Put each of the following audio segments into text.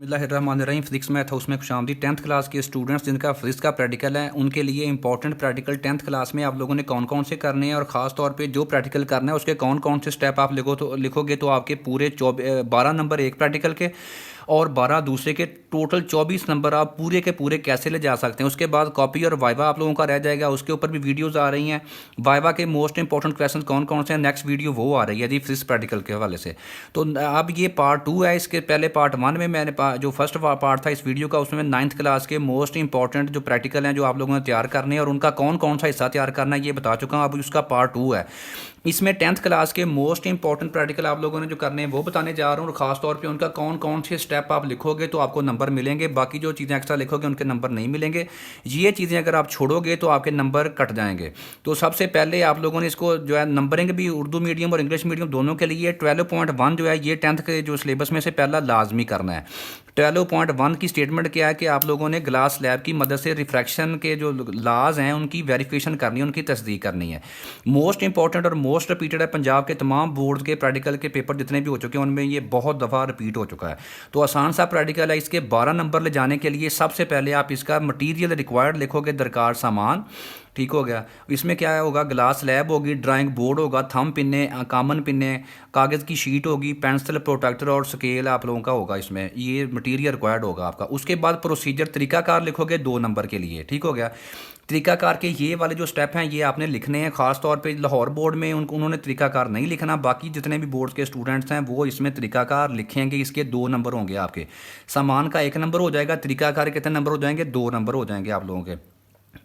बिस्मिल्लाहिर्रहमानिर्रहीम। Physics math house में खुशामदीद। 10th class के स्टूडेंट्स जिनका फिजिक्स का प्रैक्टिकल है उनके लिए इंपॉर्टेंट प्रैक्टिकल 10th क्लास में आप लोगों ने कौन कौन से करने हैं और ख़ास तौर पे जो प्रैक्टिकल करना है उसके कौन कौन से स्टेप आप लिखोगे तो आपके पूरे 12 नंबर एक प्रैक्टिकल के और 12 दूसरे के, टोटल 24 नंबर आप पूरे के पूरे कैसे ले जा सकते हैं। उसके बाद कॉपी और वाइवा आप लोगों का रह जाएगा, उसके ऊपर भी वीडियोस आ रही हैं। वाइवा के मोस्ट इंपॉर्टेंट क्वेश्चन कौन कौन से हैं, नेक्स्ट वीडियो वो आ रही है जी फिजिक्स प्रैक्टिकल के हवाले से। तो अब ये पार्ट 2 है। इसके पहले पार्ट 1 में मैंने जो फर्स्ट पार्ट था इस वीडियो का उसमें 9th क्लास के मोस्ट इंपॉर्टेंट जो प्रैक्टिकल हैं जो आप लोगों ने तैयार करने हैं और उनका कौन कौन सा हिस्सा तैयार करना है ये बता चुका हूँ। अब उसका पार्ट 2 है। इसमें 10th क्लास के मोस्ट इंपॉर्टेंट प्रैक्टिकल आप लोगों ने जो करने हैं वो बताने जा रहा हूँ और ख़ास तौर पे उनका कौन कौन से स्टेप आप लिखोगे तो आपको नंबर मिलेंगे। बाकी जो चीज़ें एक्स्ट्रा लिखोगे उनके नंबर नहीं मिलेंगे। ये चीज़ें अगर आप छोड़ोगे तो आपके नंबर कट जाएंगे। तो सबसे पहले आप लोगों ने इसको जो है नंबरिंग भी उर्दू मीडियम और इंग्लिश मीडियम दोनों के लिए 12.1 जो है ये 10th के जो सिलेबस में से पहला लाजमी करना है। 12.1 की स्टेटमेंट क्या है कि आप लोगों ने ग्लास स्लैब की मदद से रिफ्रैक्शन के जो लाज हैं उनकी वेरिफिकेशन करनी है, उनकी तस्दीक करनी है। मोस्ट इंपॉर्टेंट और मोस्ट रिपीटेड है। पंजाब के तमाम बोर्ड के प्रैक्टिकल के पेपर जितने भी हो चुके हैं उनमें ये बहुत दफ़ा रिपीट हो चुका है। तो आसान सा प्रैक्टिकल है। इसके 12 नंबर ले जाने के लिए सबसे पहले आप इसका मटीरियल रिक्वायर्ड लिखोगे, दरकार सामान। ठीक हो गया। इसमें क्या होगा, ग्लास स्लैब होगी, ड्राइंग बोर्ड होगा, थंब पिन्ने, कामन पिन्ने, कागज़ की शीट होगी, पेंसिल, प्रोटेक्टर और स्केल आप लोगों का होगा। इसमें ये मटेरियल रिक्वायर्ड होगा आपका। उसके बाद प्रोसीजर तरीकाकार लिखोगे 2 नंबर के लिए। ठीक हो गया। तरीकाकार के ये वाले जो स्टेप हैं ये आपने लिखने हैं। ख़ास तौर पे लाहौर बोर्ड में उन्होंने तरीकाकार नहीं लिखना, बाकी जितने भी बोर्ड के स्टूडेंट्स हैं वो इसमें तरीकाकार लिखेंगे। इसके 2 नंबर होंगे आपके। सामान का 1 नंबर हो जाएगा, तरीकाकार कितने नंबर हो जाएंगे, 2 नंबर हो जाएंगे आप लोगों के।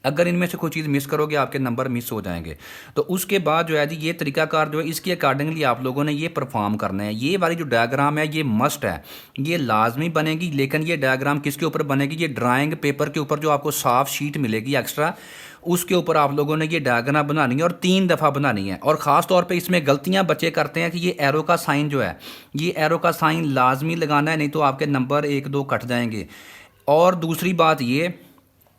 अगर इनमें से कोई चीज़ मिस करोगे आपके नंबर मिस हो जाएंगे। तो उसके बाद जो है जी ये तरीकाकार जो है इसके अकॉर्डिंगली आप लोगों ने ये परफॉर्म करना है। ये वाली जो डायग्राम है ये मस्ट है, ये लाजमी बनेगी। लेकिन ये डायग्राम किसके ऊपर बनेगी, ये ड्राइंग पेपर के ऊपर जो आपको साफ शीट मिलेगी एक्स्ट्रा, उसके ऊपर आप लोगों ने ये डायग्राम बनानी है और 3 दफ़ा बनानी है। और ख़ास तौर पे इसमें गलतियां बच्चे करते हैं कि ये एरो का साइन जो है, ये एरो का साइन लाजमी लगाना है, नहीं तो आपके नंबर 1-2 कट जाएंगे। और दूसरी बात ये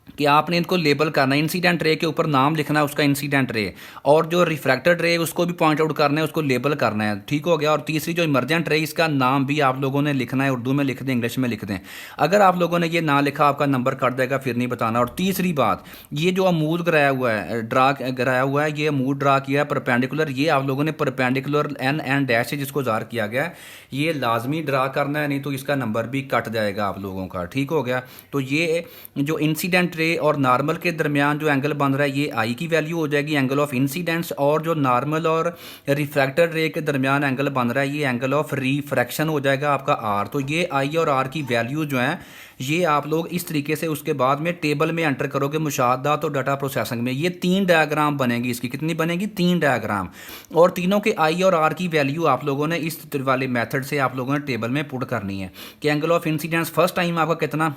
कि आपने इनको लेबल करना है। इंसीडेंट रे के ऊपर नाम लिखना है उसका, इंसीडेंट रे, और जो रिफ्रैक्टेड रे उसको भी पॉइंट आउट करना है, उसको लेबल करना है। ठीक हो गया। और तीसरी जो इमरजेंट रे इसका नाम भी आप लोगों ने लिखना है, उर्दू में लिख दें, इंग्लिश में लिख दें। अगर आप लोगों ने ये ना लिखा आपका नंबर कट जाएगा, फिर नहीं बताना। और तीसरी बात, ये जो अमूद कराया हुआ है, ड्रा कराया हुआ है, ये अमूद ड्रा किया है परपेंडिकुलर, ये आप लोगों ने परपेंडिकुलर एन डैश से जिसको ज़ाहिर किया गया है ये लाजमी ड्रा करना है, नहीं तो इसका नंबर भी कट जाएगा आप लोगों का। ठीक हो गया। तो ये जो इंसीडेंट रे और नॉर्मल के दरमियान जो एंगल बन रहा है ये आई की वैल्यू हो जाएगी, एंगल ऑफ इंसिडेंस। और जो नॉर्मल और रिफ्रैक्टेड रे के दरमियान एंगल बन रहा है ये एंगल ऑफ रिफ्रैक्शन हो जाएगा आपका आर। तो ये आई और आर की वैल्यू जो है ये आप लोग इस तरीके से उसके बाद में टेबल में एंटर करोगे मुशाहदात और डाटा प्रोसेसिंग में। ये 3 डायग्राम बनेगी। इसकी कितनी बनेगी, 3 डायग्राम। और तीनों के आई और आर की वैल्यू आप लोगों ने इस वाले मेथड से आप लोगों ने टेबल में पुट करनी है कि angle of incidence first time आपका कितना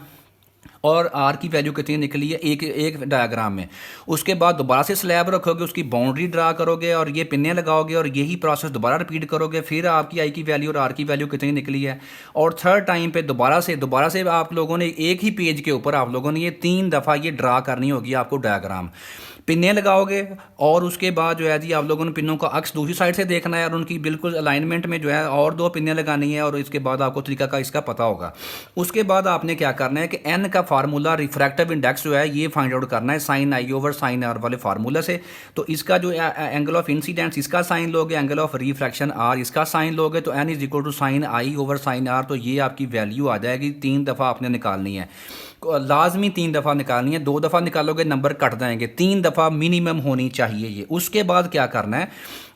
और आर की वैल्यू कितनी निकली है एक डायग्राम में। उसके बाद दोबारा से स्लैब रखोगे, उसकी बाउंड्री ड्रा करोगे और ये पिन्ने लगाओगे और यही प्रोसेस दोबारा रिपीट करोगे। फिर आपकी आई की वैल्यू और आर की वैल्यू कितनी निकली है। और थर्ड टाइम पे दोबारा से आप लोगों ने एक ही पेज के ऊपर आप लोगों ने ये 3 दफ़ा ये ड्रा करनी होगी आपको डायग्राम। पिन्ने लगाओगे और उसके बाद जो है जी आप लोगों ने पिनों का अक्स दूसरी साइड से देखना है और उनकी बिल्कुल अलाइनमेंट में जो है और 2 पिन्ने लगानी है। और इसके बाद आपको तरीका का इसका पता होगा। उसके बाद आपने क्या करना है कि एन का फार्मूला रिफ्रैक्टिव इंडेक्स जो है ये फाइंड आउट करना है sine i over sine r वाले फार्मूला से। तो इसका जो एंगल ऑफ इंसिडेंस इसका साइन लोगे, एंगल ऑफ रिफ्रैक्शन आर इसका साइन लोगे, तो n is equal to sine i over sine r. तो ये आपकी वैल्यू आ जाएगी। 3 दफ़ा आपने निकालनी है, लाजमी 3 दफ़ा निकालनी है। 2 दफ़ा निकालोगे नंबर कट जाएंगे, 3 दफ़ा मिनिमम होनी चाहिए ये। उसके बाद क्या करना है,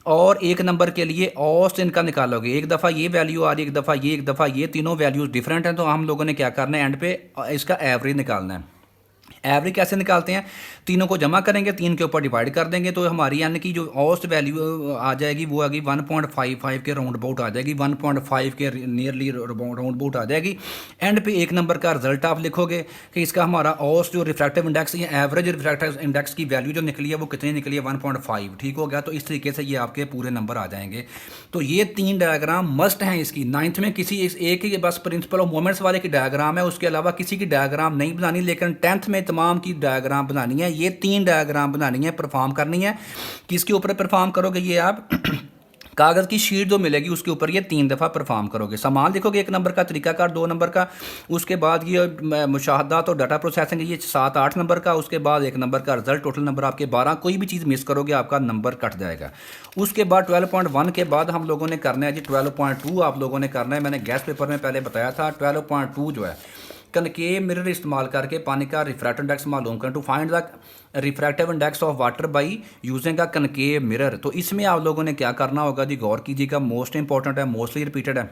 और 1 नंबर के लिए औसत इनका निकालोगे। एक दफ़ा ये वैल्यू आ रही है, एक दफ़ा ये, एक दफ़ा ये, तीनों वैल्यूज़ डिफरेंट हैं। तो हम लोगों ने क्या करना है, एंड पे इसका एवरेज निकालना है। एवरेज कैसे निकालते हैं, तीनों को जमा करेंगे, 3 के ऊपर डिवाइड कर देंगे, तो हमारी एन की जो औसत वैल्यू आ जाएगी वो आएगी 1.55 के राउंड अबाउट आ जाएगी, 1.5 के नियरली राउंड अबाउट आ जाएगी। एंड पे 1 नंबर का रिजल्ट आप लिखोगे कि इसका हमारा औसत जो रिफ्रैक्टिव इंडेक्स या एवरेज रिफ्रैक्टिव इंडेक्स की वैल्यू जो निकली है वो कितनी निकली है, 1.5। ठीक हो गया। तो इस तरीके से ये आपके पूरे नंबर आ जाएंगे। तो ये 3 डायग्राम मस्ट हैं इसकी। 9th में किसी एक ही बस प्रिंसिपल ऑफ मोमेंट्स वाले की डायग्राम है, उसके अलावा किसी की डायग्राम नहीं बनानी। लेकिन 10th में तमाम की डायग्राम बनानी है। ये 3 डायग्राम बनानी है, परफॉर्म करनी है। किसके ऊपर परफॉर्म करोगे ये आप कागज़ की शीट जो मिलेगी उसके ऊपर ये 3 दफ़ा परफॉर्म करोगे। सामान लिखोगे 1 नंबर का, तरीकाकार 2 नंबर का, उसके बाद ये मुशाहदात और डाटा प्रोसेसिंग ये 7-8 नंबर का, उसके बाद 1 नंबर का रिजल्ट, टोटल नंबर आपके 12। कोई भी चीज़ मिस करोगे आपका नंबर कट जाएगा। उसके बाद 12.1 के बाद हम लोगों ने करना है जी 12.2 आप लोगों ने करना है। मैंने गैस पेपर में पहले बताया था 12.2 जो है कनकेव मिरर इस्तेमाल करके पानी का रिफ्रैक्टिव इंडेक्स मालूम करें। To find the refractive index of water by using a concave mirror. तो इसमें आप लोगों ने क्या करना होगा जी, गौर कीजिएगा, मोस्ट इंपॉर्टेंट है, मोस्टली रिपीटेड है,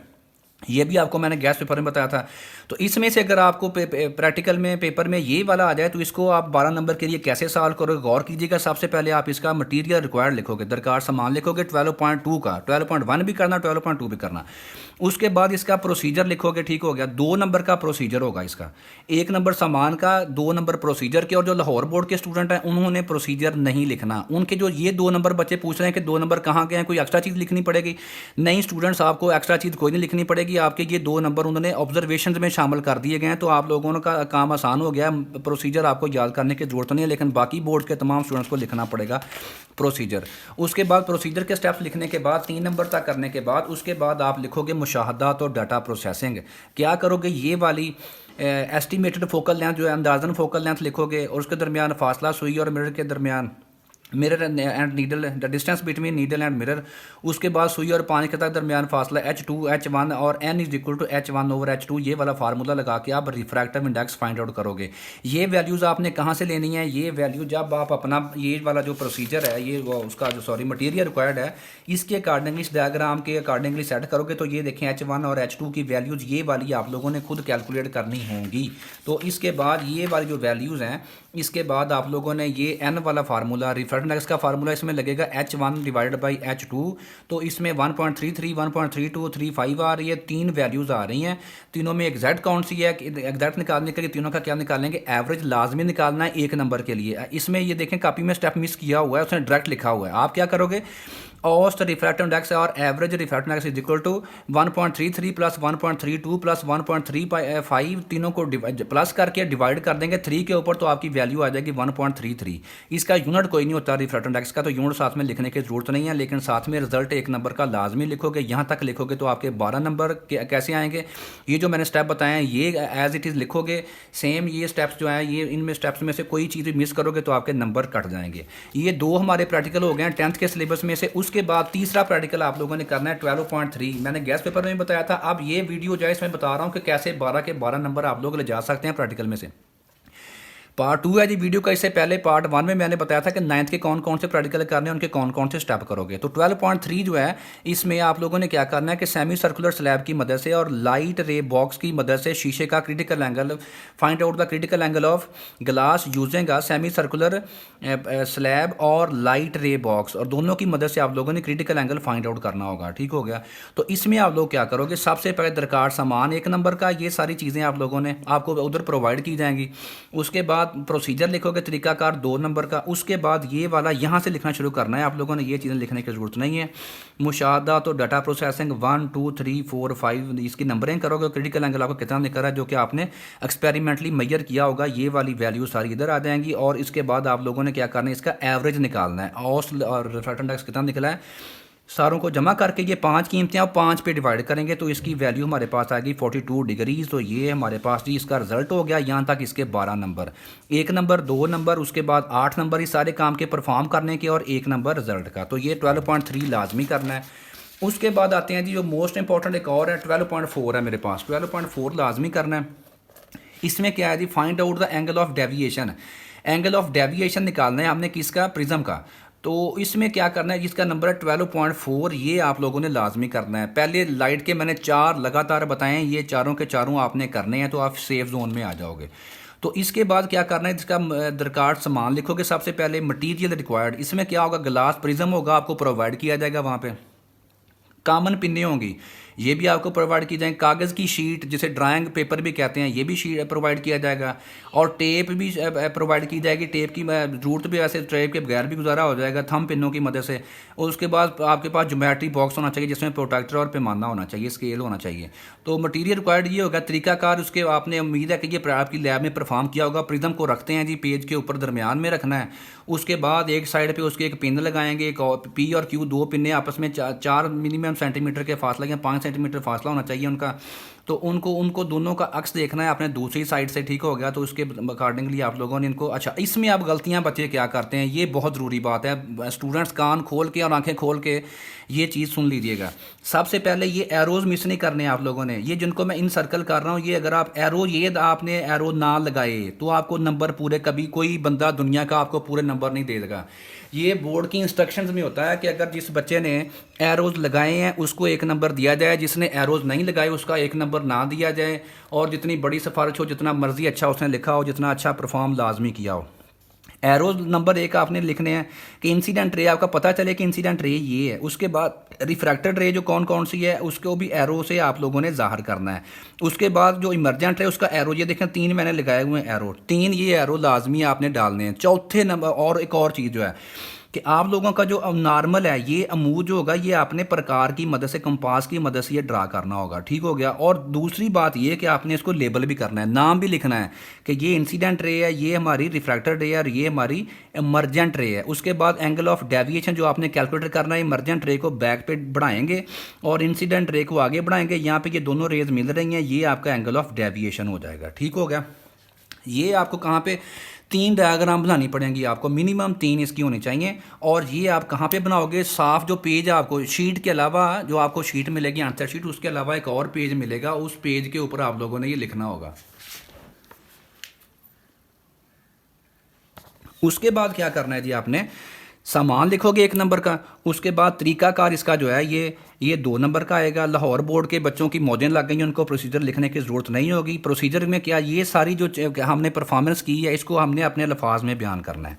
ये भी आपको मैंने गैस पेपर में बताया था। तो इसमें से अगर आपको प्रैक्टिकल में पेपर में ये वाला आ जाए तो इसको आप 12 नंबर के लिए कैसे सॉल्व करोगे, गौर कीजिएगा। सबसे पहले आप इसका मटेरियल रिक्वायर्ड लिखोगे, दरकार सामान लिखोगे 12.2 का, 12.1 भी करना, 12.2 भी करना। उसके बाद इसका प्रोसीजर लिखोगे, ठीक हो गया। 2 नंबर का प्रोसीजर होगा इसका, 1 नंबर सामान का, 2 नंबर प्रोसीजर के। और जो लाहौर बोर्ड के स्टूडेंट हैं उन्होंने प्रोसीजर नहीं लिखना। उनके जो ये 2 नंबर बच्चे पूछ रहे हैं कि 2 नंबर कहाँ गए हैं, कोई एक्स्ट्रा चीज़ लिखनी पड़ेगी? नहीं स्टूडेंट्स, आपको एक्स्ट्रा चीज़ कोई नहीं लिखनी पड़ेगी। आपके ये 2 नंबर उन्होंने ऑब्जर्वेशन में शामिल कर दिए गए हैं, तो आप लोगों का काम आसान हो गया। प्रोसीजर आपको याद करने की जरूरत नहीं है, लेकिन बाकी बोर्ड के तमाम स्टूडेंट्स को लिखना पड़ेगा प्रोसीजर। उसके बाद प्रोसीजर के स्टेप्स लिखने के बाद 3 नंबर तक करने के बाद उसके बाद आप लिखोगे मुशाहदात और डाटा प्रोसेसिंग। क्या करोगे, ये वाली एस्टिमेटेड फोकल लेंथ जो है, अंदाज़न फोकल लेंथ लिखोगे, और उसके दरमियान फासला सुई और मिरर के दरमियान, mirror and needle, the distance between needle and mirror. उसके बाद सुई और पानी के तक दरमियान फासला H2 H1 और n is equal to H1/H2। ये वाला फार्मूला लगा के आप रिफ्रैक्टिव इंडेक्स फाइंड आउट करोगे। ये वैल्यूज़ आपने कहाँ से लेनी है? ये वैल्यू जब आप अपना ये वाला जो प्रोसीजर है, ये उसका जो मटीरियल रिक्वायर्ड है, इसके अकॉर्डिंगली, इस डायग्राम के अकॉर्डिंगली सेट करोगे। तो ये देखें H1 और H2 की वैल्यूज़ ये वाली आप लोगों ने खुद कैलकुलेट करनी होंगी। तो इसके बाद ये वाली जो वैल्यूज़ हैं, इसके बाद आप लोगों ने ये n वाला फार्मूला, रिफ्रैक्टिव इंडेक्स का फार्मूला इसमें लगेगा H1 डिवाइडेड बाई H2। तो इसमें 1.33, 1.32, 35 आ रही है, 3 वैल्यूज़ आ रही हैं। तीनों में एग्जैक्ट कौन सी है? एग्जैक्ट निकालने के लिए तीनों का क्या निकालेंगे? एवरेज लाजमी निकालना है 1 नंबर के लिए। इसमें ये देखें कॉपी में स्टेप मिस किया हुआ है, उसने डायरेक्ट लिखा हुआ है। आप क्या करोगे, औसत रिफ्रैक्टिव इंडेक्स और average refractive index is equal to 1.33 plus 1.32 plus 1.35, तीनों को प्लस करके डिवाइड कर देंगे 3 के ऊपर, तो आपकी वैल्यू आ जाएगी 1.33। इसका यूनिट कोई नहीं होता रिफ्रैक्टिव इंडेक्स का, तो यूनिट साथ में लिखने की जरूरत नहीं है, लेकिन साथ में रिजल्ट 1 नंबर का लाजमी लिखोगे। यहाँ तक लिखोगे तो आपके 12 नंबर कैसे आएंगे? ये जो मैंने स्टेप बताए हैं ये एज इट इज़ लिखोगे सेम। ये स्टेप्स जो हैं, ये इनमें स्टेप्स में से कोई चीज़ मिस करोगे तो आपके नंबर कट जाएंगे। ये 2 हमारे प्रैक्टिकल हो गए हैं 10th के सिलेबस में से। उसके बाद तीसरा प्रैक्टिकल आप लोगों ने करना है 12.3। मैंने गैस पेपर में बताया था, अब ये वीडियो जो है इसमें बता रहा हूँ कि कैसे 12 के 12 नंबर आप लोग ले जा सकते हैं प्रैक्टिकल में से। पार्ट 2 है जी वीडियो का। इससे पहले पार्ट 1 में मैंने बताया था कि 9th के कौन कौन से प्रैक्टिकल करने हैं, उनके कौन कौन से स्टेप करोगे। तो 12.3 जो है, इसमें आप लोगों ने क्या करना है कि सेमी सर्कुलर स्लैब की मदद से और लाइट रे बॉक्स की मदद से शीशे का critical angle, find out the critical angle of glass using a semi circular slab और लाइट रे बॉक्स, और दोनों की मदद से आप लोगों ने क्रिटिकल एंगल फाइंड आउट करना होगा। ठीक हो गया। तो इसमें आप लोग क्या करोगे, सबसे पहले दरकार सामान 1 नंबर का, ये सारी चीज़ें आप लोगों ने आपको उधर प्रोवाइड की जाएंगी। उसके बाद प्रोसीजर लिखोगे तरीकाकार 2 नंबर का। उसके बाद ये वाला यहाँ से लिखना शुरू करना है आप लोगों ने, ये चीज़ें लिखने की ज़रूरत नहीं है। मुशाहदात और डाटा प्रोसेसिंग 1 2 3 4 5 इसकी नंबरिंग करोगे। क्रिटिकल एंगल आपको कितना निकल रहा है जो कि आपने एक्सपेरिमेंटली मेजर किया होगा, ये वाली वैल्यू सारी इधर आ जाएंगी। और इसके बाद आप लोगों ने क्या करना है, इसका एवरेज निकालना है। औसत और रिफ्रैक्टिव इंडेक्स कितना निकला है, सारों को जमा करके ये 5 कीमतें और 5 पे डिवाइड करेंगे तो इसकी वैल्यू हमारे पास आएगी 42 डिग्रीज। तो ये हमारे पास जी इसका रिजल्ट हो गया। यहाँ तक इसके 12 नंबर, 1 नंबर 2 नंबर, उसके बाद 8 नंबर इस सारे काम के परफॉर्म करने के, और 1 नंबर रिजल्ट का। तो ये 12.3 लाजमी करना है। उसके बाद आते हैं जी जो मोस्ट इंपॉर्टेंट एक और है 12.4 है मेरे पास। 12.4 लाजमी करना है। इसमें क्या है जी, find out the angle of deviation. Angle of deviation निकालना है हमने किसका, प्रिज्म का। तो इसमें क्या करना है, जिसका नंबर है 12.4, ये आप लोगों ने लाजमी करना है। पहले लाइट के मैंने 4 लगातार बताए हैं, ये चारों के चारों आपने करने हैं, तो आप सेफ जोन में आ जाओगे। तो इसके बाद क्या करना है, जिसका दरकार सामान लिखोगे सबसे पहले, मटीरियल रिक्वायर्ड। इसमें क्या होगा, ग्लास प्रिज्म होगा, आपको प्रोवाइड किया जाएगा। वहाँ पे कॉमन पिन्ने होंगी, ये भी आपको प्रोवाइड की जाएंगे। कागज़ की शीट जिसे ड्राइंग पेपर भी कहते हैं, ये भी शीट प्रोवाइड किया जाएगा। और टेप भी प्रोवाइड की जाएगी। टेप की ज़रूरत भी वैसे टेप के बगैर भी गुजारा हो जाएगा थंब पिनों की मदद से। और उसके बाद आपके पास ज्योमेट्री बॉक्स होना चाहिए जिसमें प्रोटेक्टर और पैमाना होना चाहिए, स्केल होना चाहिए। तो मटेरियल रिक्वायर्ड ये होगा। तरीकाकार उसके आपने उम्मीद है कि ये आपकी लैब में परफॉर्म किया होगा। प्रिज्म को रखते हैं जी पेज के ऊपर दरमियान में रखना है। उसके बाद एक साइड पे उसके एक पिन लगाएंगे, एक पी और क्यू दो पिने आपस में चार मिनिमम सेंटीमीटर के फासला या 5 सेंटीमीटर फासला होना चाहिए उनका। तो उनको उनको दोनों का अक्स देखना है आपने दूसरी साइड से, ठीक हो गया। तो उसके अकॉर्डिंगली आप लोगों ने इनको, अच्छा इसमें आप गलतियां बच्चे क्या करते हैं, ये बहुत ज़रूरी बात है। स्टूडेंट्स कान खोल के और आंखें खोल के ये चीज़ सुन लीजिएगा। सबसे पहले ये एरोज़ मिस नहीं करने आप लोगों ने। ये जिनको मैं इन सर्कल कर रहा हूँ, ये अगर आप एरो, ये आपने एरो ना लगाए तो आपको नंबर पूरे, कभी कोई बंदा दुनिया का आपको पूरे नंबर नहीं दे देगा। ये बोर्ड की इंस्ट्रक्शंस में होता है कि अगर जिस बच्चे ने एरोज़ लगाए हैं उसको 1 नंबर दिया जाए, जिसने एरोज़ नहीं लगाए उसका 1 नंबर ना दिया जाए। और जितनी बड़ी सिफारिश हो, जितना मर्जी अच्छा उसने लिखा हो, जितना अच्छा परफॉर्म लाजमी किया हो। एरोज नंबर 1 आपने लिखने हैं कि इंसिडेंट रे, आपका पता चले कि इंसिडेंट रे ये है। उसके बाद रिफ्रैक्टेड रे जो कौन कौन सी है उसको भी एरो से आप लोगों ने ज़ाहिर करना है। उसके बाद जो इमरजेंट रे उसका एरो, ये देखें 3 मैंने लगाए हुए हैं एरो, 3 ये एरो लाजमी आपने डालने हैं। चौथे नंबर और एक और चीज़ जो है कि आप लोगों का जो नॉर्मल है, ये अमूद जो होगा ये आपने प्रकार की मदद से, कंपास की मदद से ये ड्रा करना होगा, ठीक हो गया। और दूसरी बात ये कि आपने इसको लेबल भी करना है, नाम भी लिखना है कि ये इंसिडेंट रे है, ये हमारी रिफ्रैक्टेड रे है और ये हमारी इमरजेंट रे है। उसके बाद एंगल ऑफ डेविएशन जो आपने कैलकुलेट करना है, इमरजेंट रे को बैक पे बढ़ाएंगे और इंसिडेंट रे को आगे बढ़ाएंगे। यहाँ पे ये दोनों रेज मिल रही हैं, ये आपका एंगल ऑफ डेविएशन हो जाएगा, ठीक हो गया। ये आपको कहाँ पे 3 डायग्राम बनानी पड़ेंगी आपको, मिनिमम 3 इसकी होनी चाहिए। और ये आप कहाँ पे बनाओगे, साफ जो पेज आपको शीट के अलावा, जो आपको शीट मिलेगी आंसर शीट, उसके अलावा एक और पेज मिलेगा, उस पेज के ऊपर आप लोगों ने ये लिखना होगा। उसके बाद क्या करना है जी, आपने सामान लिखोगे 1 नंबर का। उसके बाद तरीकाकार इसका जो है ये 2 नंबर का आएगा। लाहौर बोर्ड के बच्चों की मौजें लग गई हैं, उनको प्रोसीजर लिखने की ज़रूरत नहीं होगी। प्रोसीजर में क्या, ये सारी जो हमने परफॉर्मेंस की है इसको हमने अपने अल्फाज में बयान करना है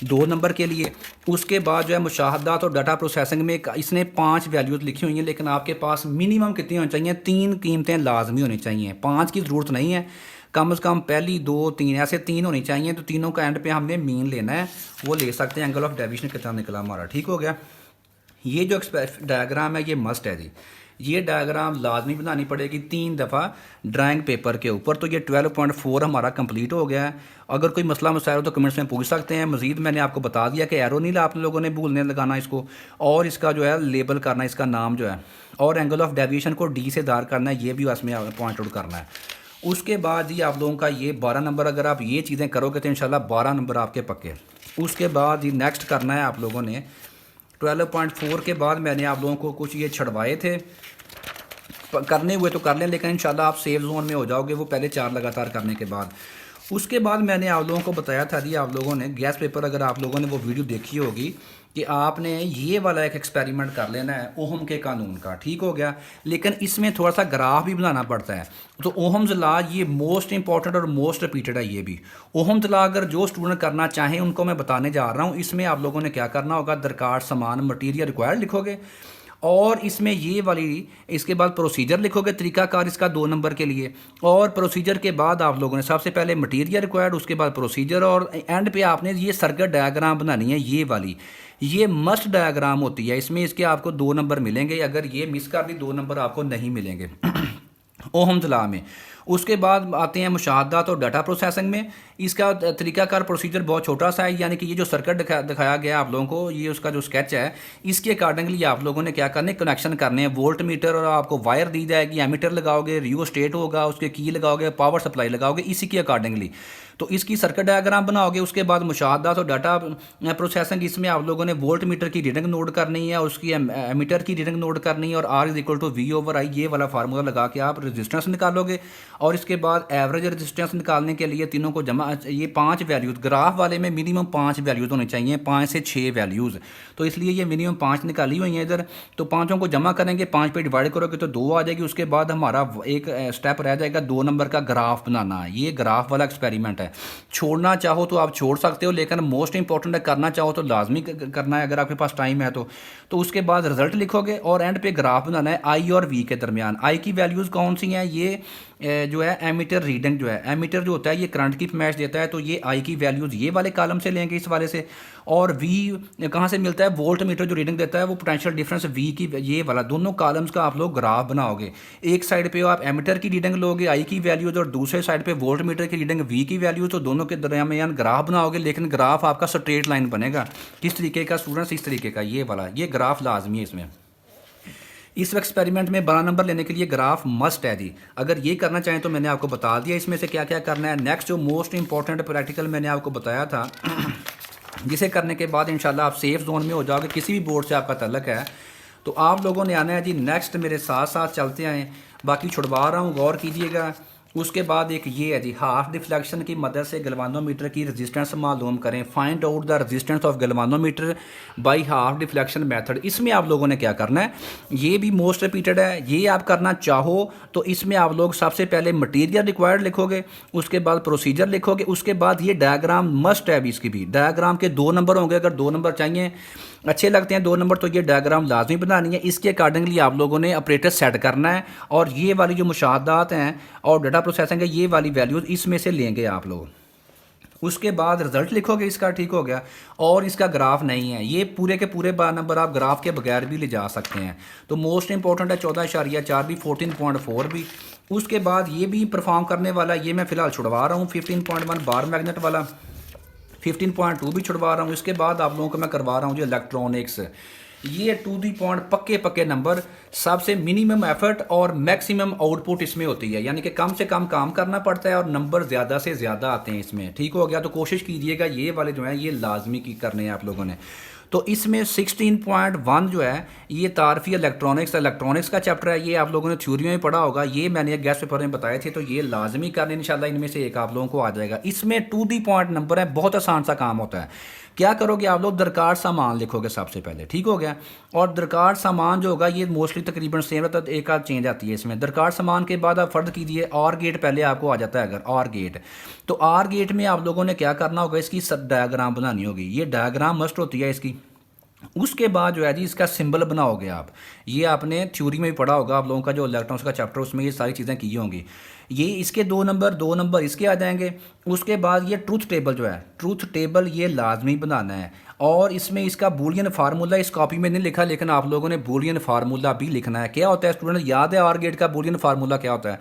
2 नंबर के लिए। उसके बाद जो है मुशाहदात और डाटा प्रोसेसिंग में इसने 5 वैल्यूज़ लिखी हुई हैं, लेकिन आपके पास मिनिमम कितनी होनी चाहिए, 3 कीमतें लाजमी होनी चाहिए, 5 की ज़रूरत नहीं है। कम से कम पहली 2 3 ऐसे 3 होनी चाहिए। तो तीनों का एंड पे हमने मीन लेना है, वो ले सकते हैं। एंगल ऑफ डेविएशन कितना निकला हमारा, ठीक हो गया। ये जो डायग्राम है ये मस्ट है जी, ये डायग्राम लाजमी बनानी पड़ेगी 3 दफ़ा ड्राइंग पेपर के ऊपर। तो ये 12.4 हमारा कंप्लीट हो गया है। अगर कोई मसला मसाइल हो तो कमेंट्स में पूछ सकते हैं। मज़ीद मैंने आपको बता दिया कि एरो नहीं आप लोगों ने भूलने लगाना इसको, और इसका जो है लेबल करना, इसका नाम जो है, और एंगल ऑफ डेविएशन को डी से दार करना है, ये भी उसमें पॉइंट आउट करना है। उसके बाद जी आप लोगों का ये 12 नंबर, अगर आप ये चीज़ें करोगे तो इंशाल्लाह 12 नंबर आपके पक्के। उसके बाद जी नेक्स्ट करना है आप लोगों ने 12.4 के बाद मैंने आप लोगों को कुछ ये छड़वाए थे, करने हुए तो कर लें, लेकिन इंशाल्लाह आप सेफ जोन में हो जाओगे वो पहले 4 लगातार करने के बाद। उसके बाद मैंने आप लोगों को बताया था जी, आप लोगों ने गैस पेपर, अगर आप लोगों ने वो वीडियो देखी होगी, कि आपने ये वाला एक एक्सपेरिमेंट कर लेना है ओहम के कानून का, ठीक हो गया। लेकिन इसमें थोड़ा सा ग्राफ भी बनाना पड़ता है। तो ओहम्स लॉ ये मोस्ट इंपॉर्टेंट और मोस्ट रिपीटेड है ये भी। ओहम्स लॉ अगर जो स्टूडेंट करना चाहें उनको मैं बताने जा रहा हूँ। इसमें आप लोगों ने क्या करना होगा, दरकार सामान मटीरियल रिक्वायर्ड लिखोगे, और इसमें ये वाली, इसके बाद प्रोसीजर लिखोगे, तरीकाकार इसका 2 नंबर के लिए। और प्रोसीजर के बाद आप लोगों ने सबसे पहले मटेरियल रिक्वायर्ड, उसके बाद प्रोसीजर, और एंड पे आपने ये सर्किट डायग्राम बनानी है। ये वाली ये मस्ट डायग्राम होती है, इसमें इसके आपको 2 नंबर मिलेंगे। अगर ये मिस कर दी 2 नंबर आपको नहीं मिलेंगे ओहम्स लॉ में। उसके बाद आते हैं मुशाहदात और डाटा प्रोसेसिंग में। इसका तरीकाकार प्रोसीजर बहुत छोटा सा है, यानी कि ये जो सर्किट दिखाया गया आप लोगों को, ये उसका जो स्केच है, इसके अकॉर्डिंगली आप लोगों ने क्या करने, कनेक्शन करने हैं। वोल्ट मीटर और आपको वायर दी जाएगी, एमीटर लगाओगे, रियोस्टेट होगा, उसके की लगाओगे, पावर सप्लाई लगाओगे, इसी के अकॉर्डिंगली तो इसकी सर्किट डायग्राम बनाओगे। उसके बाद मुशाहदात और डाटा प्रोसेसिंग, इसमें आप लोगों ने वोल्ट मीटर की रीडिंग नोट करनी है, उसकी एमीटर की रीडिंग नोट करनी है, और R = V/I ये वाला फार्मूला लगा के आप रेजिस्टेंस निकालोगे। और इसके बाद एवरेज रेजिस्टेंस निकालने के लिए तीनों को जमा, ये 5 वैल्यूज़ ग्राफ वाले में मिनिमम 5 वैल्यूज़ होने चाहिए, 5 से 6 वैल्यूज़, तो इसलिए ये मिनिमम 5 निकाली हुई हैं इधर। तो पाँचों को जमा करेंगे, 5 पे डिवाइड करोगे तो 2 आ जाएगी। उसके बाद हमारा एक स्टेप रह जाएगा 2 नंबर का ग्राफ बनाना। ये ग्राफ वाला एक्सपेरिमेंट है, छोड़ना चाहो तो आप छोड़ सकते हो, लेकिन मोस्ट इंपॉर्टेंट है करना चाहो तो लाजमी करना है अगर आपके पास टाइम है तो उसके बाद रिजल्ट लिखोगे और एंड पे ग्राफ बनाना है आई और वी के दरमियान। आई की वैल्यूज़ कौन सी हैं, ये जो है एमीटर रीडिंग जो है, एमीटर जो होता है ये करंट की फरमाइश देता है, तो ये आई की वैल्यूज़ ये वाले कॉलम से लेंगे इस वाले से। और वी कहाँ से मिलता है, वोल्ट मीटर जो रीडिंग देता है वो पोटेंशियल डिफरेंस वी की ये वाला, दोनों कॉलम्स का आप लोग ग्राफ बनाओगे। एक साइड पे आप एमीटर की रीडिंग लोगे आई की वैल्यूज़ और दूसरे साइड पे वोल्ट मीटर की रीडिंग वी की वैल्यूज़, तो दोनों के दरमियान ग्राफ बनाओगे, लेकिन ग्राफ आपका स्ट्रेट लाइन बनेगा। किस तरीके का स्टूडेंट्स, इस तरीके का ये वाला, ये ग्राफ लाजमी है इसमें। इस एक्सपेरिमेंट में 12 नंबर लेने के लिए ग्राफ मस्ट है जी। अगर ये करना चाहें तो मैंने आपको बता दिया इसमें से क्या क्या करना है। नेक्स्ट जो मोस्ट इंपॉर्टेंट प्रैक्टिकल मैंने आपको बताया था जिसे करने के बाद इंशाल्लाह आप सेफ जोन में हो जाओगे, किसी भी बोर्ड से आपका तल्लक है तो आप लोगों ने आना है जी। नेक्स्ट मेरे साथ साथ चलते आएँ, बाकी छुड़वा रहा हूँ, गौर कीजिएगा। उसके बाद एक ये है जी, हाफ डिफ्लेक्शन की मदद से गलवानोमीटर की रेजिस्टेंस मालूम करें। Find out the resistance of galvanometer by half deflection method. इसमें आप लोगों ने क्या करना है, ये भी मोस्ट रिपीटेड है, ये आप करना चाहो तो इसमें आप लोग सबसे पहले मटेरियल रिक्वायर्ड लिखोगे, उसके बाद प्रोसीजर लिखोगे, उसके बाद ये डायग्राम मस्ट है भी, इसकी भी डायग्राम के 2 नंबर होंगे। अगर 2 नंबर चाहिए, अच्छे लगते हैं 2 नंबर, तो ये डायग्राम लाजमी बनानी है। इसके अकॉर्डिंगली आप लोगों ने ऑपरेटर सेट करना है और ये वाली जो मुशाहदात हैं और डाटा प्रोसेसिंग है ये वाली वैल्यूज़ इसमें से लेंगे आप लोग। उसके बाद रिजल्ट लिखोगे इसका, ठीक हो गया। और इसका ग्राफ नहीं है, ये पूरे के पूरे 12 नंबर आप ग्राफ के बगैर भी ले जा सकते हैं। तो मोस्ट इंपॉर्टेंट है 14.4 भी, 14.4 भी। उसके बाद ये भी परफॉर्म करने वाला, ये मैं फ़िलहाल छुड़वा रहा हूँ 15.1 बार मैग्नेट वाला, 15.2 भी छुड़वा रहा हूँ। इसके बाद आप लोगों को मैं करवा रहा हूँ जो इलेक्ट्रॉनिक्स, ये टू दी पॉइंट पक्के पक्के नंबर, सबसे मिनिमम एफर्ट और मैक्सिमम आउटपुट इसमें होती है, यानी कि कम से कम काम करना पड़ता है और नंबर ज़्यादा से ज़्यादा आते हैं इसमें, ठीक हो गया। तो कोशिश कीजिएगा ये वाले जो हैं ये लाजमी की करने हैं आप लोगों ने। तो इसमें 16.1 जो है ये तारफी इलेक्ट्रॉनिक्स का चैप्टर है, ये आप लोगों ने थ्योरी में पढ़ा होगा, ये मैंने एक गेस्ट पेपर में बताए थे, तो ये लाजमी करने इंशाल्लाह इनमें से एक आप लोगों को आ जाएगा। इसमें टू दी पॉइंट नंबर है, बहुत आसान सा काम होता है। क्या करोगे आप लोग, दरकार सामान लिखोगे सबसे पहले, ठीक हो गया। और दरकार सामान जो होगा ये मोस्टली तकरीबन सेम रहता है, एक आध चेंज आती है इसमें। दरकार सामान के बाद आप फर्द कीजिए और गेट पहले आपको आ जाता है, अगर और गेट, तो आर गेट में आप लोगों ने क्या करना होगा, इसकी सब डायग्राम बनानी होगी, ये डायग्राम मस्ट होती है इसकी। उसके बाद जो है जी इसका सिंबल बनाओगे आप, ये आपने थ्योरी में भी पढ़ा होगा आप लोगों का जो इलेक्ट्रॉनिक्स का चैप्टर, उसमें ये सारी चीज़ें की होंगी। ये इसके 2 नंबर इसके आ जाएंगे। उसके बाद ये ट्रूथ टेबल जो है, ट्रूथ टेबल ये लाजमी बनाना है और इसमें इसका बूलियन फार्मूला इस कॉपी में नहीं लिखा, लेकिन आप लोगों ने बूलियन फार्मूला भी लिखना है। क्या होता है स्टूडेंट, याद है आर गेट का बूलियन फार्मूला क्या होता है,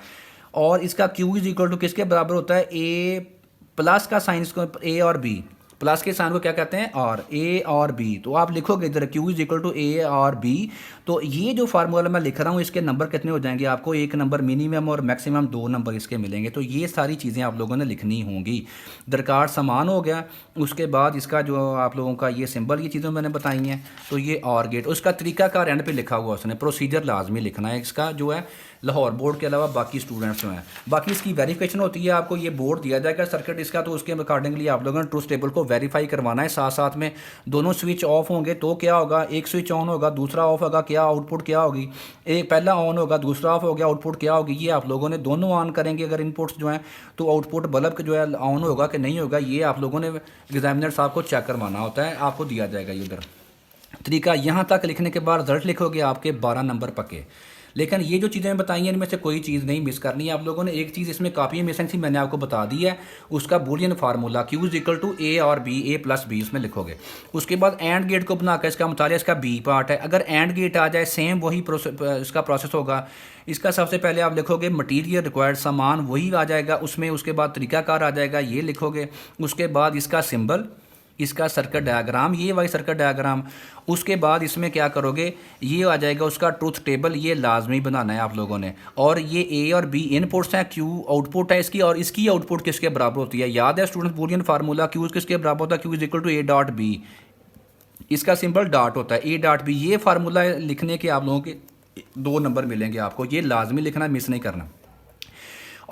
और इसका क्यू इज इक्वल टू किसके बराबर होता है, ए प्लस का साइन, इसको ए और बी, प्लस के साइन को क्या कहते हैं, और ए और बी। तो आप लिखोगे इधर Q is equal to A और बी। तो ये जो फार्मूला मैं लिख रहा हूँ इसके नंबर कितने हो जाएंगे आपको, 1 नंबर मिनिमम और मैक्सिमम 2 नंबर इसके मिलेंगे। तो ये सारी चीज़ें आप लोगों ने लिखनी होंगी। दरकार सामान हो गया, उसके बाद इसका जो आप लोगों का ये सिंबल, ये चीज़ें मैंने बताई हैं। तो ये और गेट, उसका तरीकाकार एंड पे लिखा हुआ उसने, प्रोसीजर लाजमी लिखना है इसका जो है लाहौर बोर्ड के अलावा बाकी स्टूडेंट्स जो हैं। बाकी इसकी वेरिफिकेशन होती है, आपको ये बोर्ड दिया जाएगा सर्किट इसका, तो उसके अकॉर्डिंगली आप लोगों ने ट्रूथ टेबल को वेरीफाई करवाना है। साथ साथ में दोनों स्विच ऑफ होंगे तो क्या होगा, एक स्विच ऑन होगा दूसरा ऑफ होगा, क्या आउटपुट क्या होगी, एक पहला ऑन होगा दूसरा ऑफ हो गया, आउटपुट क्या होगी। ये आप लोगों ने दोनों ऑन करेंगे अगर इनपुट्स जो हैं, तो आउटपुट बल्ब जो है ऑन होगा कि नहीं होगा, ये आप लोगों ने एग्जामिनर साहब को चेक करवाना होता है, आपको दिया जाएगा ये उधर तरीका। यहाँ तक लिखने के बाद रिजल्ट लिखोगे आपके 12 नंबर पक्के। लेकिन ये जो चीज़ें बताई हैं इनमें से कोई चीज़ नहीं मिस करनी है आप लोगों ने। एक चीज़ इसमें काफ़ी में मिसिंग थी, मैंने आपको बता दी है, उसका Boolean formula Q is equal to A और बी, ए प्लस बी उसमें लिखोगे। उसके बाद एंड गेट को बनाकर इसका मुतालिया, इसका बी पार्ट है, अगर एंड गेट आ जाए सेम वही इसका प्रोसेस होगा। इसका सबसे पहले आप लिखोगे मटीरियल रिक्वायर्ड, सामान वही आ जाएगा उसमें, उसके बाद तरीकाकार आ जाएगा, ये लिखोगे। उसके बाद इसका सिंबल, इसका सर्किट डायग्राम, ये वाई सर्किट डायग्राम। उसके बाद इसमें क्या करोगे, ये आ जाएगा उसका ट्रूथ टेबल, ये लाजमी बनाना है आप लोगों ने। और ये ए और बी इनपुट्स हैं, क्यू आउटपुट है इसकी, और इसकी आउटपुट किसके बराबर होती है, याद है स्टूडेंट बूलियन फार्मूला, क्यू किसके बराबर होता है, Q is equal to A dot B, इसका सिंबल डॉट होता है, ए डॉट बी। ये फार्मूला लिखने के आप लोगों के 2 नंबर मिलेंगे आपको, ये लाजमी लिखना, मिस नहीं करना।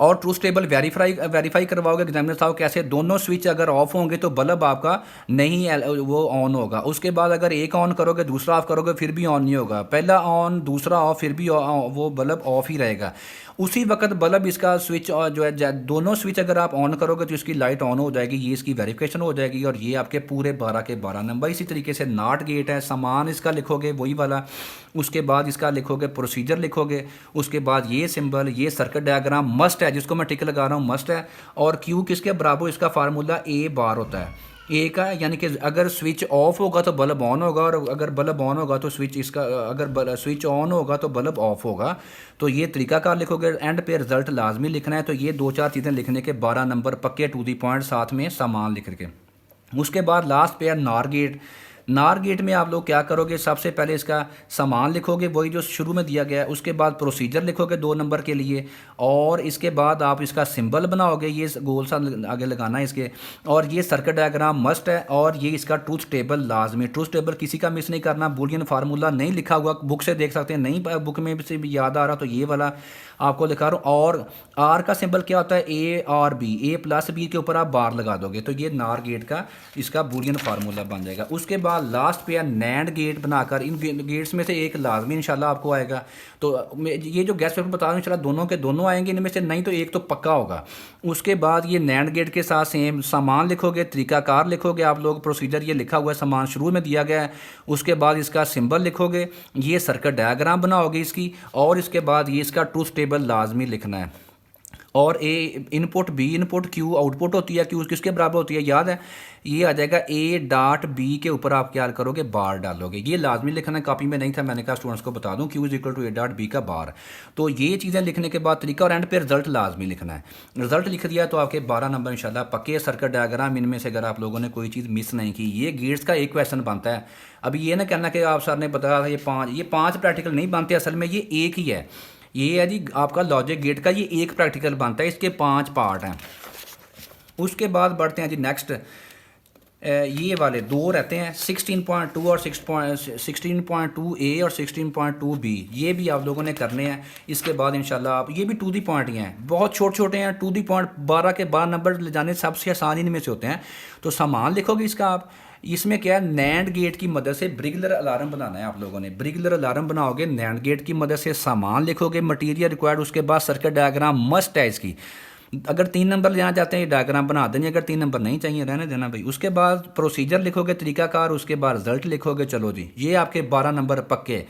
और ट्रूथ टेबल वेरीफाई करवाओगे एग्जामिनर साहब कैसे, दोनों स्विच अगर ऑफ होंगे तो बल्ब आपका नहीं वो ऑन होगा। उसके बाद अगर एक ऑन करोगे दूसरा ऑफ करोगे फिर भी ऑन नहीं होगा, पहला ऑन दूसरा ऑफ फिर भी वो बल्ब ऑफ ही रहेगा। उसी वक्त बल्ब इसका स्विच जो है दोनों स्विच अगर आप ऑन करोगे तो इसकी लाइट ऑन हो जाएगी, ये इसकी वेरिफिकेशन हो जाएगी और ये आपके पूरे 12 के 12 नंबर। इसी तरीके से नॉट गेट है, सामान इसका लिखोगे वही वाला, उसके बाद इसका लिखोगे प्रोसीजर लिखोगे, उसके बाद ये सिंबल ये सर्किट डायग्राम मस्ट है जिसको मैं टिक लगा रहा हूँ मस्ट है, और क्यू किसके बराबर, इसका फार्मूला ए बार होता है ए का, यानी कि अगर स्विच ऑफ होगा तो बल्ब ऑन होगा और अगर बल्ब ऑन होगा तो स्विच इसका, अगर स्विच ऑन होगा तो बल्ब ऑफ होगा। तो ये तरीकाकार लिखोगे, एंड पे रिजल्ट लाजमी लिखना है। तो ये 2-4 चीज़ें लिखने के 12 नंबर पक्के टू दी पॉइंट, साथ में सामान लिख के। उसके बाद लास्ट पे है नार गेट। नार गेट में आप लोग क्या करोगे, सबसे पहले इसका सामान लिखोगे वही जो शुरू में दिया गया है, उसके बाद प्रोसीजर लिखोगे 2 नंबर के लिए, और इसके बाद आप इसका सिंबल बनाओगे, ये गोल सा आगे लगाना है इसके, और ये सर्किट डायग्राम मस्ट है, और ये इसका ट्रूथ टेबल लाजमी, ट्रूथ टेबल किसी का मिस नहीं करना। बूलियन फार्मूला नहीं लिखा हुआ, बुक से देख सकते हैं, नहीं बुक में से भी याद आ रहा तो ये वाला आपको लिखा रहा हूँ। और आर का सिंबल क्या होता है, A or B, A plus B के ऊपर आप बार लगा दोगे तो ये नार गेट का इसका बूलियन फार्मूला बन जाएगा। उसके बाद लास्ट पे है नैंड गेट बनाकर, इन गेट्स में से एक लाजमी इंशाल्लाह आपको आएगा। तो ये जो गैस पेपर बता रहा हूँ इंशाल्लाह दोनों के दोनों आएंगे, इनमें से नहीं तो एक तो पक्का होगा। उसके बाद ये नैंड गेट के साथ सेम सामान लिखोगे, तरीकाकार लिखोगे आप लोग, प्रोसीजर ये लिखा हुआ है, सामान शुरू में दिया गया है। उसके बाद इसका सिंबल लिखोगे, ये सर्किट डायग्राम बनाओगे इसकी, और इसके बाद ये इसका ट्रूथ टेबल लाजमी लिखना है। और A input B input Q output होती है, क्यू किसके बराबर होती है याद है, ये आ जाएगा ए डॉट बी के ऊपर आप क्या करोगे, बार डालोगे। ये लाजमी लिखना है, कॉपी में नहीं था, मैंने कहा स्टूडेंट्स को बता दूं, Q is equal to A dot B का बार। तो ये चीज़ें लिखने के बाद तरीका, और एंड पे रिजल्ट लाजमी लिखना है। रिजल्ट लिख दिया तो आपके 12 नंबर इंशाल्लाह पक्के। सर्किट डायग्राम इनमें से अगर आप लोगों ने कोई चीज़ मिस नहीं की, ये गेट्स का एक क्वेश्चन बनता है। अभी ये ना कहना कि आप सर ने बताया था ये पाँच प्रैक्टिकल नहीं बनते, असल में ये एक ही है। ये है जी आपका लॉजिक गेट का, ये एक प्रैक्टिकल बनता है, इसके 5 पार्ट हैं। उसके बाद बढ़ते हैं जी नेक्स्ट, ये वाले 2 रहते हैं 16.2 और 16.2 ए और 16.2 बी, ये भी आप लोगों ने करने हैं। इसके बाद इंशाल्लाह आप, ये भी टू दी पॉइंट ही हैं, बहुत छोटे छोटे हैं, टू दी पॉइंट 12 के 12 नंबर ले जाने सबसे आसान इनमें से होते हैं। तो सामान लिखोगे इसका आप, इसमें क्या है, नैंड गेट की मदद से ब्रिगलर अलार्म बनाना है आप लोगों ने। ब्रिगलर अलार्म बनाओगे नैंड गेट की मदद से, सामान लिखोगे, मटेरियल रिक्वायर्ड, उसके बाद सर्किट डायग्राम मस्ट है इसकी। अगर 3 नंबर लेना चाहते हैं ये डायग्राम बना देंगे, अगर 3 नंबर नहीं चाहिए रहने देना भाई। उसके बाद प्रोसीजर लिखोगे तरीकाकार, उसके बाद रिजल्ट लिखोगे, चलो जी ये आपके 12 नंबर पक्के।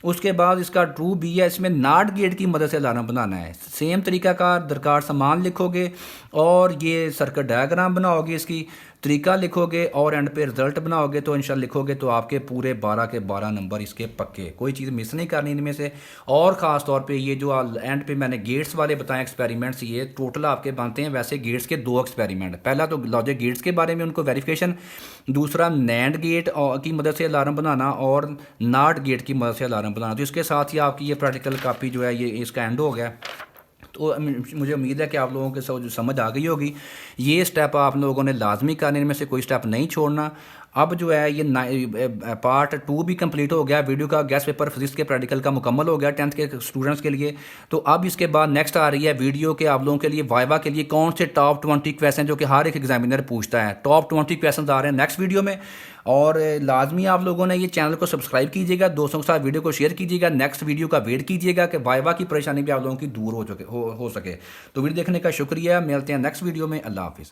उसके बाद इसका ट्रू बी है, इसमें नॉट गेट की मदद से अलार्म बनाना है, सेम तरीकाकार दरकार सामान लिखोगे, और ये सर्किट डायग्राम बनाओगे, इसकी तरीका लिखोगे, और एंड पे रिजल्ट बनाओगे। तो इंशाल्लाह लिखोगे तो आपके पूरे 12 के 12 नंबर इसके पक्के, कोई चीज़ मिस नहीं करनी इनमें से। और ख़ास तौर पे ये जो एंड पे मैंने गेट्स वाले बताए एक्सपेरिमेंट्स, ये टोटल आपके बनते हैं वैसे गेट्स के 2 एक्सपेरिमेंट। पहला तो लॉजिक गेट्स के बारे में उनको वेरिफिकेशन, दूसरा नैंड गेट की मदद से अलार्म बनाना, और नॉट गेट की मदद से अलार्म बनाना। तो इसके साथ ही आपकी ये प्रैक्टिकल कापी जो है ये इसका एंड हो गया। तो मुझे उम्मीद है कि आप लोगों के समझ आ गई होगी। ये स्टेप आप लोगों ने लाजमी करने, इनमें से कोई स्टेप नहीं छोड़ना। अब जो है ये पार्ट 2 भी कंप्लीट हो गया, वीडियो का गैस पेपर फिजिक्स के प्रैक्टिकल का मुकम्मल हो गया 10th के स्टूडेंट्स के लिए। तो अब इसके बाद नेक्स्ट आ रही है वीडियो के आप लोगों के लिए वाइवा के लिए कौन से टॉप 20 क्वेश्चन जो कि हर एक एग्जामिनर पूछता है, टॉप 20 क्वेश्चन आ रहे हैं नेक्स्ट वीडियो में। और लाजमी आप लोगों ने ये चैनल को सब्सक्राइब कीजिएगा, दोस्तों के साथ वीडियो को शेयर कीजिएगा, नेक्स्ट वीडियो का वेट कीजिएगा कि वाइवा की परेशानी भी आप लोगों की दूर हो सके। तो वीडियो देखने का शुक्रिया, मिलते हैं नेक्स्ट वीडियो में, अल्लाह हाफिज़।